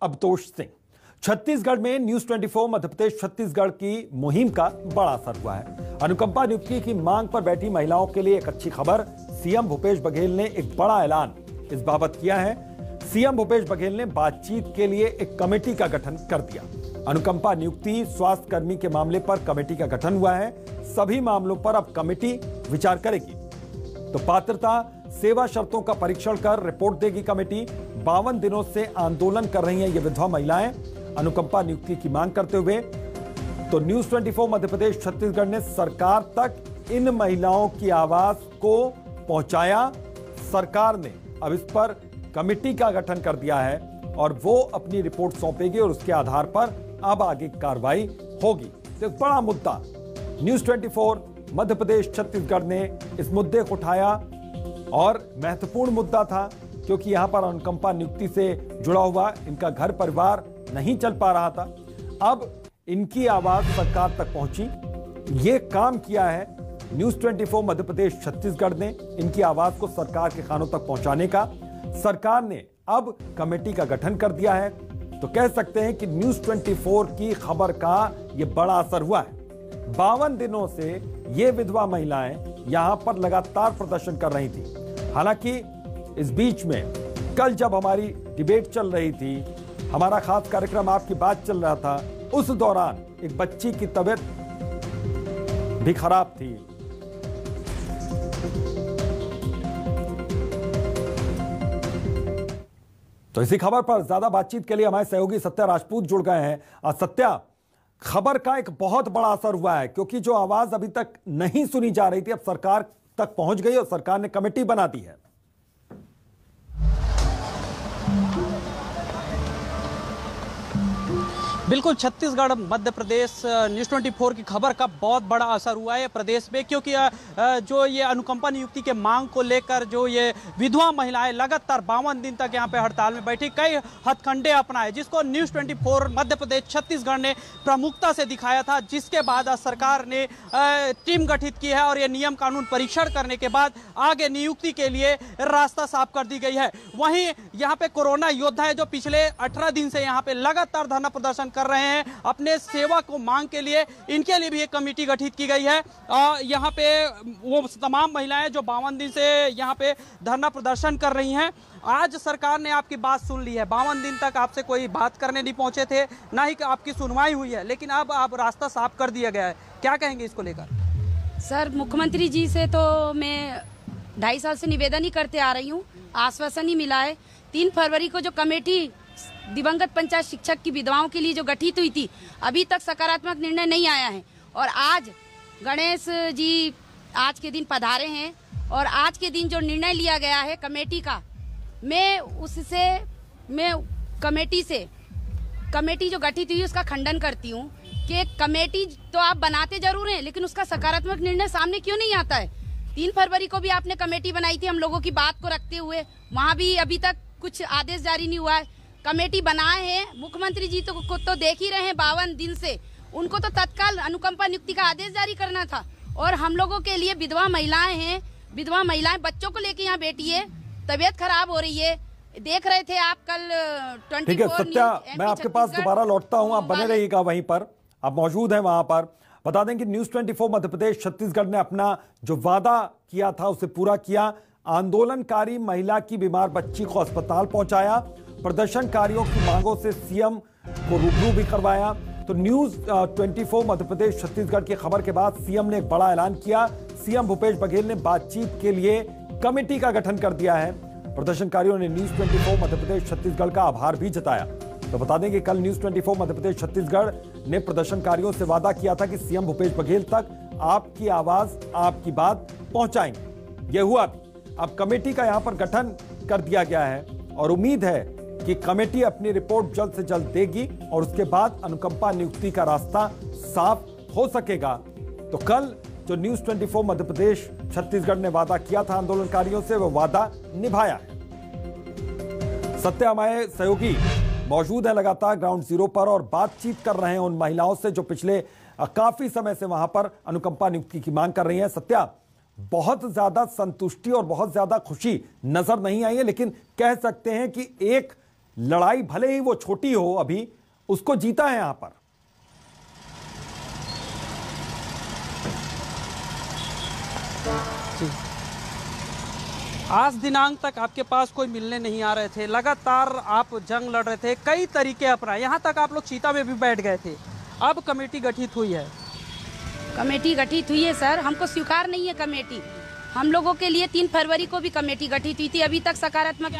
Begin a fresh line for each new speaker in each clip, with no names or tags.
अवतोष सिंह। छत्तीसगढ़ में न्यूज 24 मध्य प्रदेश छत्तीसगढ़ की मुहिम का बड़ा असर हुआ है। अनुकंपा नियुक्ति की मांग पर बैठी महिलाओं के लिए एक अच्छी खबर। सीएम भूपेश बघेल ने एक बड़ा ऐलान इस बाबत किया है। सीएम भूपेश बघेल ने बातचीत के लिए एक कमेटी का गठन कर दिया। अनुकंपा नियुक्ति स्वास्थ्य कर्मी के मामले पर कमेटी का गठन हुआ है। सभी मामलों पर अब कमेटी विचार करेगी। तो पात्रता सेवा शर्तों का परीक्षण कर रिपोर्ट देगी कमेटी। 52 दिनों से आंदोलन कर रही हैं ये विधवा महिलाएं अनुकंपा नियुक्ति की मांग करते हुए। तो न्यूज 24 मध्य प्रदेश छत्तीसगढ़ ने सरकार तक इन महिलाओं की आवाज को पहुंचाया। सरकार ने अब इस पर कमेटी का गठन कर दिया है और वो अपनी रिपोर्ट सौंपेगी और उसके आधार पर अब आगे कार्रवाई होगी। तो एक बड़ा मुद्दा न्यूज 24 मध्य प्रदेश छत्तीसगढ़ ने इस मुद्दे को उठाया और महत्वपूर्ण मुद्दा था क्योंकि यहां पर अनुकंपा नियुक्ति से जुड़ा हुआ इनका घर परिवार नहीं चल पा रहा था। अब इनकी आवाज सरकार तक पहुंची। ये काम किया है न्यूज 24 मध्य प्रदेश छत्तीसगढ़ ने, इनकी आवाज को सरकार के कानों तक पहुंचाने का। सरकार ने अब कमेटी का गठन कर दिया है। तो कह सकते हैं कि न्यूज 24 की खबर का यह बड़ा असर हुआ है। 52 दिनों से ये विधवा महिलाएं यहां पर लगातार प्रदर्शन कर रही थी। हालांकि इस बीच में कल जब हमारी डिबेट चल रही थी, हमारा खास कार्यक्रम आपकी बात चल रहा था, उस दौरान एक बच्ची की तबीयत भी खराब थी। तो इसी खबर पर ज्यादा बातचीत के लिए हमारे सहयोगी सत्या राजपूत जुड़ गए हैं। सत्या, खबर का एक बहुत बड़ा असर हुआ है क्योंकि जो आवाज अभी तक नहीं सुनी जा रही थी अब सरकार तक पहुंच गई और सरकार ने कमेटी बना दी है।
बिल्कुल, छत्तीसगढ़ मध्य प्रदेश न्यूज 24 की खबर का बहुत बड़ा असर हुआ है प्रदेश में, क्योंकि जो ये अनुकंपा नियुक्ति के मांग को लेकर जो ये विधवा महिलाएं लगातार 52 दिन तक यहाँ पे हड़ताल में बैठी, कई हथकंडे अपनाए जिसको न्यूज 24 मध्य प्रदेश छत्तीसगढ़ ने प्रमुखता से दिखाया था। जिसके बाद सरकार ने टीम गठित की है और ये नियम कानून परीक्षण करने के बाद आगे नियुक्ति के लिए रास्ता साफ कर दी गई है। वहीं यहाँ पे कोरोना योद्धा है जो पिछले 18 दिन से यहाँ पे लगातार धरना प्रदर्शन कर रहे हैं अपने सेवा को मांग के लिए। इनके लिए भी एक कमेटी गठित की गई है। यहाँ पे वो तमाम महिलाएं जो 52 दिन से यहाँ पे धरना प्रदर्शन कर रही हैं, आज सरकार ने आपकी बात सुन ली है। 52 दिन तक आपसे कोई बात करने नहीं पहुंचे थे, ना ही आपकी सुनवाई हुई है, लेकिन अब आप रास्ता साफ कर दिया गया है। क्या कहेंगे इसको लेकर?
सर, मुख्यमंत्री जी से तो मैं 2.5 साल से निवेदन ही करते आ रही हूँ, आश्वासन ही मिला है। 3 फरवरी को जो कमेटी दिवंगत पंचायत शिक्षक की विधवाओं के लिए जो गठित हुई थी, अभी तक सकारात्मक निर्णय नहीं आया है। और आज गणेश जी आज के दिन पधारे हैं और आज के दिन जो निर्णय लिया गया है कमेटी का, मैं कमेटी जो गठित हुई उसका खंडन करती हूँ कि कमेटी तो आप बनाते जरूर हैं, लेकिन उसका सकारात्मक निर्णय सामने क्यों नहीं आता है। 3 फरवरी को भी आपने कमेटी बनाई थी हम लोगों की बात को रखते हुए, वहाँ भी अभी तक कुछ आदेश जारी नहीं हुआ है। कमेटी बनाए हैं, मुख्यमंत्री जी को तो देख ही रहे हैं 52 दिन से, उनको तो तत्काल अनुकंपा नियुक्ति का आदेश जारी करना था। और हम लोगों के लिए विधवा महिलाएं हैं, विधवा महिलाएं बच्चों को लेके यहाँ बैठी है, तबीयत खराब हो रही है। देख रहे थे आप कल 24।
ठीक है सत्या, मैं आपके पास दोबारा लौटता हूँ, आप बने रहिएगा वहीं पर, आप मौजूद हैं वहां पर। बता दें कि न्यूज 24 मध्य प्रदेश छत्तीसगढ़ ने अपना जो वादा किया था उसे पूरा किया। आंदोलनकारी महिला की बीमार बच्ची को अस्पताल पहुंचाया, प्रदर्शनकारियों की मांगों से सीएम को रूबरू भी करवाया। तो न्यूज 24 मध्य प्रदेश छत्तीसगढ़ की खबर के बाद सीएम ने एक बड़ा ऐलान किया। सीएम भूपेश बघेल ने बातचीत के लिए कमेटी का गठन कर दिया है। प्रदर्शनकारियों ने न्यूज 24 मध्य प्रदेश छत्तीसगढ़ का आभार भी जताया। तो बता दें कि कल न्यूज 24 मध्य प्रदेश छत्तीसगढ़ ने प्रदर्शनकारियों से वादा किया था कि सीएम भूपेश बघेल तक आपकी आवाज, आपकी बात पहुंचाएंगे। यह हुआ भी। अब कमेटी का यहां पर गठन कर दिया गया है और उम्मीद है कि कमेटी अपनी रिपोर्ट जल्द से जल्द देगी और उसके बाद अनुकंपा नियुक्ति का रास्ता साफ हो सकेगा। तो कल जो न्यूज 24 मध्य प्रदेश छत्तीसगढ़ ने वादा किया था आंदोलनकारियों से, वो वादा निभाया है। सत्य, हमारे सहयोगी मौजूद है लगातार ग्राउंड जीरो पर और बातचीत कर रहे हैं उन महिलाओं से जो पिछले काफी समय से वहां पर अनुकंपा नियुक्ति की मांग कर रही हैं। सत्या, बहुत ज्यादा संतुष्टि और बहुत ज्यादा खुशी नजर नहीं आई है, लेकिन कह सकते हैं कि एक लड़ाई भले ही वो छोटी हो, अभी उसको जीता है यहां पर।
आज दिनांक तक आपके पास कोई मिलने नहीं आ रहे थे, लगातार आप जंग लड़ रहे थे, कई तरीके अपनाए, यहाँ तक आप लोग चीता में भी बैठ गए थे। अब कमेटी गठित हुई है।
कमेटी गठित हुई है सर, हमको स्वीकार नहीं है कमेटी। हम लोगों के लिए 3 फरवरी को भी कमेटी गठित हुई थी, अभी तक सकारात्मक।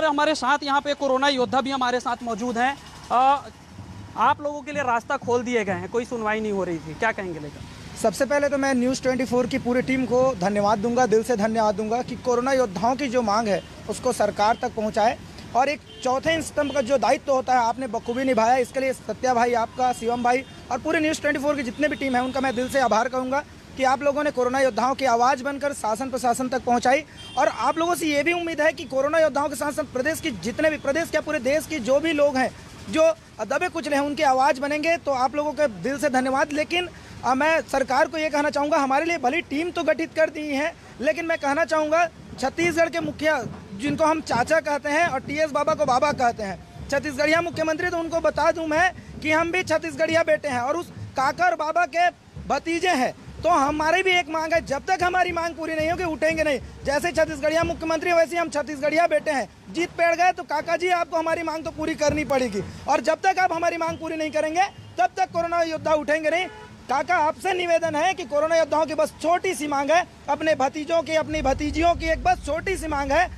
हमारे साथ यहाँ पे कोरोना योद्धा भी हमारे साथ मौजूद हैं। आप लोगों के लिए रास्ता खोल दिए गए हैं, कोई सुनवाई नहीं हो रही थी, क्या कहेंगे? लेकर
सबसे पहले तो मैं न्यूज़ 24 की पूरी टीम को धन्यवाद दूंगा, दिल से धन्यवाद दूंगा कि कोरोना योद्धाओं की जो मांग है उसको सरकार तक पहुंचाए, और एक चौथे स्तंभ का जो दायित्व होता है आपने बखूबी निभाया। इसके लिए सत्या भाई, आपका, शिवम भाई और पूरे न्यूज़ 24 की जितने भी टीम है उनका मैं दिल से आभार कहूँगा कि आप लोगों ने कोरोना योद्धाओं की आवाज़ बनकर शासन प्रशासन तक पहुँचाई। और आप लोगों से ये भी उम्मीद है कि कोरोना योद्धाओं के साथ साथ प्रदेश की जितने भी, प्रदेश क्या पूरे देश की जो भी लोग हैं जो दबे कुचले हैं उनकी आवाज़ बनेंगे। तो आप लोगों के दिल से धन्यवाद। लेकिन मैं सरकार को ये कहना चाहूँगा, हमारे लिए भली टीम तो गठित कर दी है, लेकिन मैं कहना चाहूँगा छत्तीसगढ़ के मुखिया जिनको हम चाचा कहते हैं और टीएस बाबा को बाबा कहते हैं, छत्तीसगढ़िया मुख्यमंत्री, तो उनको बता दूं मैं कि हम भी छत्तीसगढ़िया बेटे हैं और उस काका और बाबा के भतीजे हैं। तो हमारी भी एक मांग है, जब तक हमारी मांग पूरी नहीं होगी उठेंगे नहीं। जैसे छत्तीसगढ़िया मुख्यमंत्री वैसे हम छत्तीसगढ़िया बेटे हैं। जीत पेड़ गए तो काका जी आपको हमारी मांग तो पूरी करनी पड़ेगी, और जब तक आप हमारी मांग पूरी नहीं करेंगे तब तक कोरोना योद्धा उठेंगे नहीं। काका आपसे निवेदन है कि कोरोना योद्धाओं की बस छोटी सी मांग है, अपने भतीजों की, अपनी भतीजियों की एक बस छोटी सी मांग है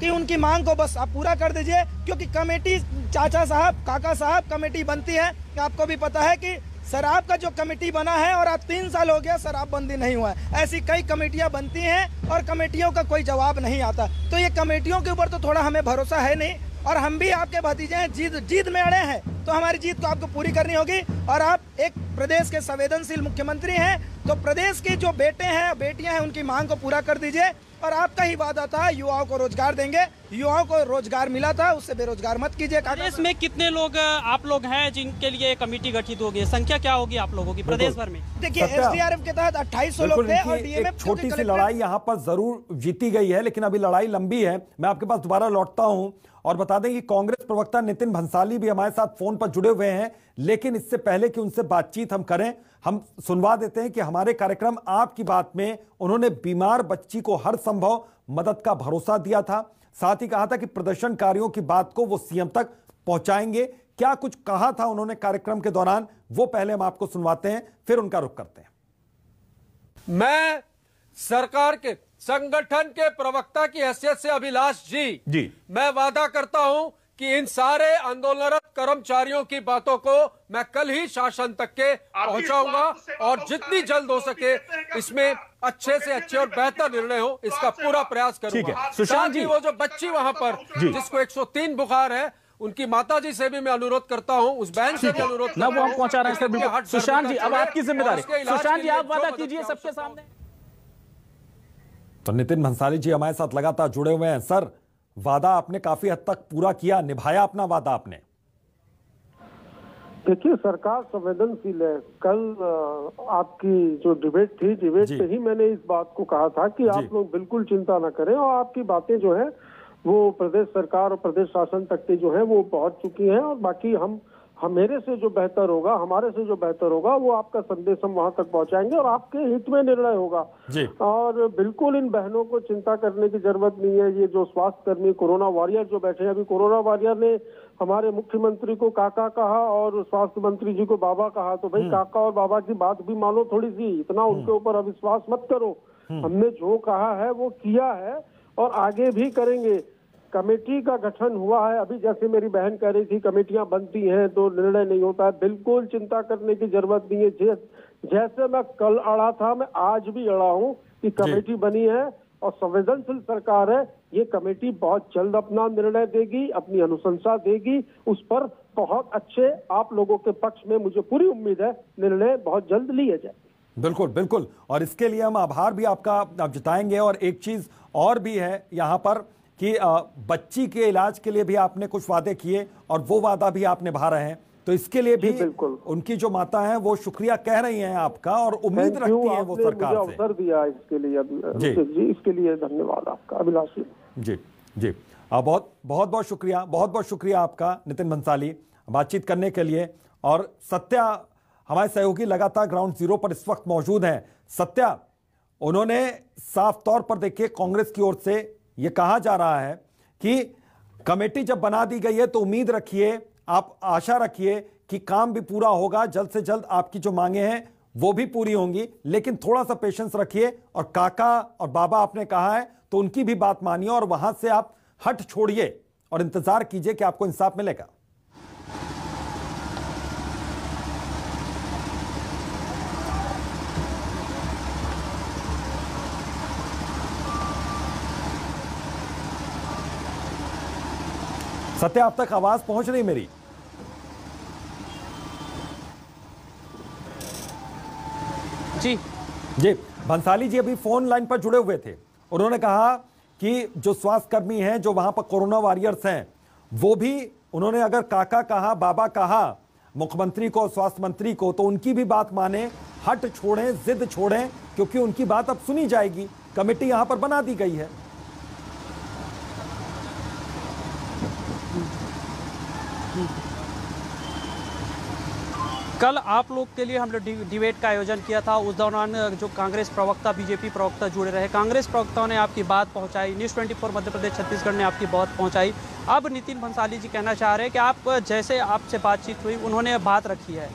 कि उनकी मांग को बस आप पूरा कर दीजिए। क्योंकि कमेटी, चाचा साहब, काका साहब, कमेटी बनती है, आपको भी पता है कि शराब का जो कमेटी बना है, और आज 3 साल हो गया शराबबंदी नहीं हुआ है, ऐसी कई कमेटियां बनती हैं और कमेटियों का कोई जवाब नहीं आता। तो ये कमेटियों के ऊपर तो थोड़ा हमें भरोसा है नहीं, और हम भी आपके भतीजे हैं, जीत में अड़े हैं, तो हमारी जीत को आपको पूरी करनी होगी। और आप एक प्रदेश के संवेदनशील मुख्यमंत्री हैं, तो प्रदेश के जो बेटे हैं, बेटियां हैं, उनकी मांग को पूरा कर दीजिए। और आपका ही वादा था युवाओं को रोजगार देंगे, युवाओं को रोजगार मिला था, उससे बेरोजगार मत कीजिए।
प्रदेश में कितने लोग आप लोग हैं जिनके लिए कमेटी गठित होगी? संख्या क्या होगी आप लोगों की प्रदेश भर में?
देखिए, एसडीआरएफ के तहत 2800 लोग थे और डीएमएफ
छोटी सी लड़ाई यहाँ पर जरूर जीती गई है, लेकिन अभी लड़ाई लंबी है। मैं आपके पास दोबारा लौटता हूं और बता दें कि कांग्रेस प्रवक्ता नितिन भंसाली भी हमारे साथ फोन पर जुड़े हुए हैं, लेकिन इससे पहले कि उनसे बातचीत हम करें, हम सुनवा देते हैं कि हमारे कार्यक्रम आपकी बात में उन्होंने बीमार बच्ची को हर संभव मदद का भरोसा दिया था। साथ ही कहा था कि प्रदर्शनकारियों की बात को वो सीएम तक पहुंचाएंगे। क्या कुछ कहा था उन्होंने कार्यक्रम के दौरान, वो पहले हम आपको सुनवाते हैं, फिर उनका रुख करते हैं।
मैं सरकार के संगठन के प्रवक्ता की हैसियत से अभिलाष जी मैं वादा करता हूं कि इन सारे आंदोलनरत कर्मचारियों की बातों को मैं कल ही शासन तक के पहुंचाऊंगा, और जितनी जल्द हो सके इसमें अच्छे से अच्छे और बेहतर निर्णय हो, इसका पूरा प्रयास करूंगा। सुशांत जी, वो जो बच्ची वहां पर जिसको 103 बुखार है, उनकी माताजी से भी मैं अनुरोध करता हूं, उस बहन से भी अनुरोध करता हूं,
वो हम पहुंचा रहे हैं सर। सुशांत जी, अब आपकी जिम्मेदारी। सुशांत जी, आप वादा कीजिए सबके सामने।
तो नितिन भंसाली जी हमारे साथ लगातार जुड़े हुए हैं। सर, वादा आपने काफी हद तक पूरा किया, निभाया अपना वादा आपने?
देखिए, सरकार संवेदनशील है। कल आपकी जो डिबेट थी, डिबेट से ही मैंने इस बात को कहा था कि आप लोग बिल्कुल चिंता न करें, और आपकी बातें जो है वो प्रदेश सरकार और प्रदेश शासन तक के जो है वो पहुंच चुकी हैं, और बाकी हम मेरे से जो बेहतर होगा, हमारे से जो बेहतर होगा, वो आपका संदेश हम वहां तक पहुंचाएंगे और आपके हित में निर्णय होगा। और बिल्कुल इन बहनों को चिंता करने की जरूरत नहीं है। ये जो स्वास्थ्य कर्मी, कोरोना वॉरियर जो बैठे हैं, अभी कोरोना वॉरियर ने हमारे मुख्यमंत्री को काका कहा और स्वास्थ्य मंत्री जी को बाबा कहा, तो भाई काका और बाबा की बात भी मानो थोड़ी सी, इतना उनके ऊपर अविश्वास मत करो। हमने जो कहा है वो किया है और आगे भी करेंगे। कमेटी का गठन हुआ है, अभी जैसे मेरी बहन कह रही थी कमेटियां बनती हैं तो निर्णय नहीं होता है, बिल्कुल चिंता करने की जरूरत नहीं है। जैसे मैं कल अड़ा था, मैं आज भी अड़ा हूं कि कमेटी बनी है और संवेदनशील सरकार है। ये कमेटी बहुत जल्द अपना निर्णय देगी, अपनी अनुशंसा देगी, उस पर बहुत अच्छे आप लोगों के पक्ष में मुझे पूरी उम्मीद है निर्णय बहुत जल्द लिए जाए।
बिल्कुल बिल्कुल, और इसके लिए हम आभार भी आपका जताएंगे। और एक चीज और भी है यहाँ पर कि बच्ची के इलाज के लिए भी आपने कुछ वादे किए और वो वादा भी आप निभा रहे हैं, तो इसके लिए भी उनकी जो माता है वो शुक्रिया कह रही हैं आपका और उम्मीद रखती हैं वो सरकार से।
अवसर दिया इसके लिए जी, इसके लिए धन्यवाद आपका अभिलाषी जी।
बहुत बहुत शुक्रिया आपका नितिन भंसाली बातचीत करने के लिए। और सत्या हमारे सहयोगी लगातार ग्राउंड जीरो पर इस वक्त मौजूद हैं। सत्या, उन्होंने साफ तौर पर देखिए कांग्रेस की ओर से यह कहा जा रहा है कि कमेटी जब बना दी गई है तो उम्मीद रखिए, आप आशा रखिए कि काम भी पूरा होगा, जल्द से जल्द आपकी जो मांगे हैं वो भी पूरी होंगी, लेकिन थोड़ा सा पेशेंस रखिए। और काका और बाबा आपने कहा है तो उनकी भी बात मानिए और वहां से आप हट छोड़िए और इंतजार कीजिए कि आपको इंसाफ मिलेगा। सत्या, आप तक आवाज पहुंच रही मेरी? जी भंसाली जी अभी फोन लाइन पर जुड़े हुए थे। उन्होंने कहा कि जो स्वास्थ्यकर्मी हैं, जो वहां पर कोरोना वॉरियर्स हैं, वो भी उन्होंने अगर काका कहा, बाबा कहा मुख्यमंत्री को, स्वास्थ्य मंत्री को, तो उनकी भी बात माने, हट छोड़ें, जिद छोड़ें, क्योंकि उनकी बात अब सुनी जाएगी। कमेटी यहां पर बना दी गई है।
कल आप लोग के लिए हमने डिबेट का आयोजन किया था। उस दौरान जो कांग्रेस प्रवक्ता, बीजेपी प्रवक्ता जुड़े रहे। कांग्रेस प्रवक्ताओं ने आपकी बात पहुंचाई, न्यूज़ 24 मध्य प्रदेश छत्तीसगढ़ ने आपकी बात पहुंचाई। अब नितिन भंसाली जी कहना चाह रहे हैं कि आप जैसे आपसे बातचीत हुई, उन्होंने बात रखी है,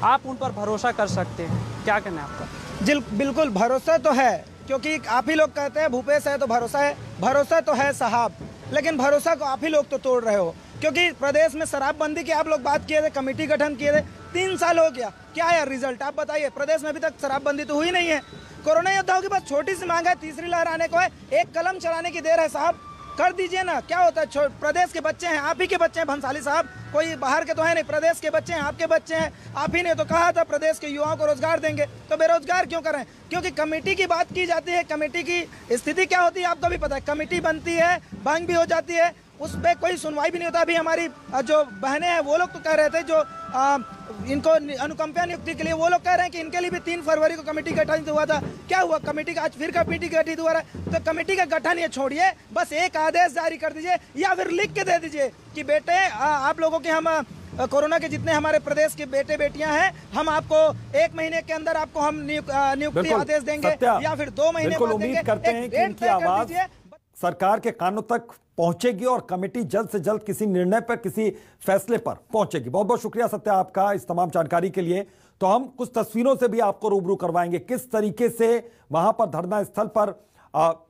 आप उन पर भरोसा कर सकते हैं। क्या कहना है आपका?
जी बिल्कुल, भरोसा तो है, क्योंकि आप ही लोग कहते हैं भूपेश है तो भरोसा है। भरोसा तो है साहब, लेकिन भरोसा को आप ही लोग तो तोड़ रहे हो। क्योंकि प्रदेश में शराबबंदी की आप लोग बात किए थे, कमेटी गठन किए थे, 3 साल हो गया, क्या है रिजल्ट आप बताइए? प्रदेश में अभी तक शराबबंदी तो हुई नहीं है। कोरोना योद्धाओं की बस छोटी सी मांग है, तीसरी लहर आने को है, एक कलम चलाने की देर है साहब, कर दीजिए ना। क्या होता है, प्रदेश के बच्चे हैं, आप ही के बच्चे हैं भंसाली साहब, कोई बाहर के तो है नहीं, प्रदेश के बच्चे हैं, आपके बच्चे हैं। आप ही ने तो कहा था प्रदेश के युवाओं को रोजगार देंगे, तो बेरोजगार क्यों करें? क्योंकि कमेटी की बात की जाती है। कमेटी की स्थिति क्या होती है आपको भी पता है। कमेटी बनती है, भंग भी हो जाती है, उस पर कोई सुनवाई भी नहीं होता। अभी हमारी जो बहनें हैं वो लोग तो कह रहे थे, जो इनको अनुकंपा नियुक्ति के लिए, वो लोग कह रहे हैं कि इनके लिए भी 3 फरवरी को कमेटी गठन हुआ था। क्या हुआ? कमेटी का आज फिर कमेटी गठित हुआ है। तो कमेटी का गठन ये छोड़िए, बस एक आदेश जारी कर दीजिए या फिर लिख के दे दीजिए कि बेटे आप लोगों के हम कोरोना के जितने हमारे प्रदेश के बेटे बेटियां हैं, हम आपको 1 महीने के अंदर आपको हम नियुक्ति आदेश देंगे या फिर 2 महीने बाद देंगे।
उम्मीद करते हैं कि इनकी आवाज सरकार के कानों तक पहुंचेगी और कमेटी जल्द से जल्द किसी निर्णय पर, किसी फैसले पर पहुंचेगी। बहुत बहुत शुक्रिया सत्या आपका इस तमाम जानकारी के लिए। तो हम कुछ तस्वीरों से भी आपको रूबरू करवाएंगे किस तरीके से वहां पर धरना स्थल पर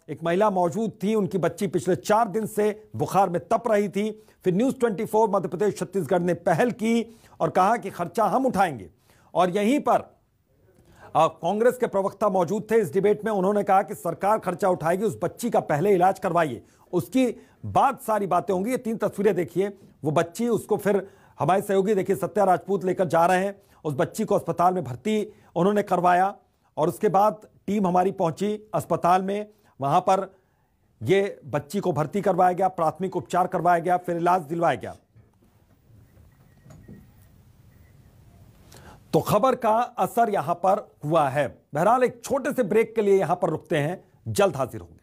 एक महिला मौजूद थी। उनकी बच्ची पिछले 4 दिन से बुखार में तप रही थी। फिर न्यूज़ 24 मध्य प्रदेश छत्तीसगढ़ ने पहल की और कहा कि खर्चा हम उठाएंगे। और यहीं पर कांग्रेस के प्रवक्ता मौजूद थे इस डिबेट में। उन्होंने कहा कि सरकार खर्चा उठाएगी, उस बच्ची का पहले इलाज करवाइए, उसकी बाद सारी बातें होंगी। ये 3 तस्वीरें देखिए, वो बच्ची, उसको फिर हमारे सहयोगी देखिए सत्या राजपूत लेकर जा रहे हैं। उस बच्ची को अस्पताल में भर्ती उन्होंने करवाया और उसके बाद टीम हमारी पहुंची अस्पताल में। वहां पर ये बच्ची को भर्ती करवाया गया, प्राथमिक उपचार करवाया गया, फिर इलाज दिलवाया गया। तो खबर का असर यहां पर हुआ है। बहरहाल एक छोटे से ब्रेक के लिए यहां पर रुकते हैं, जल्द हाजिर होंगे।